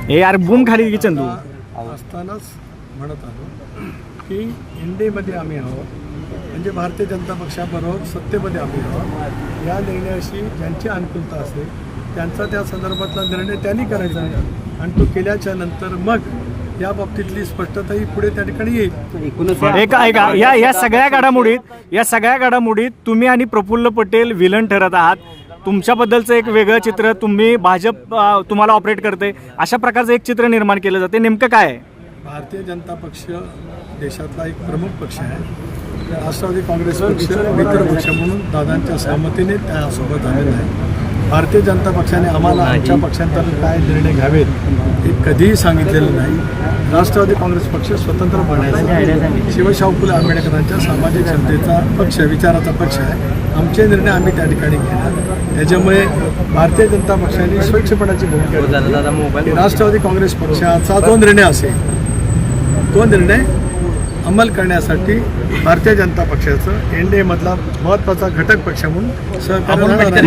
हे यार बूम खाली की चंदू असतानाच म्हणत आलो की इंडियामध्ये आम्ही आहोत, म्हणजे भारतीय जनता पक्षाबरोबर सत्तेमध्ये आम्ही आहोत. या निर्णयाशी ज्यांची अनुकूलता असेल त्यांचा त्या संदर्भातला निर्णय त्यांनी करायचा आणि तो केल्याच्या नंतर मग या बाबतीतली स्पष्टता ही पुढे त्या ठिकाणी येईल. ऐका या सगळ्या घडामोडीत तुम्ही आणि प्रफुल्ल पटेल विलन ठरत आहात. तुमच्याबद्दलचं एक वेगळं चित्र, तुम्ही भाजप तुम्हाला ऑपरेट करते, अशा प्रकारचं एक चित्र निर्माण केलं जाते. नेमकं काय आहे? भारतीय जनता पक्ष देशातला एक प्रमुख पक्ष आहे. राष्ट्रवादी काँग्रेस पक्ष मित्र पक्ष म्हणून दादांच्या सहमतीने त्यासोबत आलेला आहे. भारतीय जनता पक्षाने आम्हाला आमच्या पक्षांतर्गत काय निर्णय घ्यावेत हे कधीही सांगितलेलं नाही. राष्ट्रवादी काँग्रेस पक्ष स्वतंत्र बनण्याचा शिवशाहू फुले आंबेडकरांच्या सामाजिक क्षमतेचा पक्ष, विचाराचा पक्ष आहे. आमचे निर्णय आम्ही त्या ठिकाणी घेणार. त्याच्यामुळे भारतीय जनता पक्षाने स्वच्छपणाची भूमिका घेतली. राष्ट्रवादी काँग्रेस पक्षाचा जो निर्णय असेल तो निर्णय अंमल करण्यासाठी भारतीय जनता पक्षाचं एनडीएमधला महत्त्वाचा घटक पक्ष म्हणून सहकार्य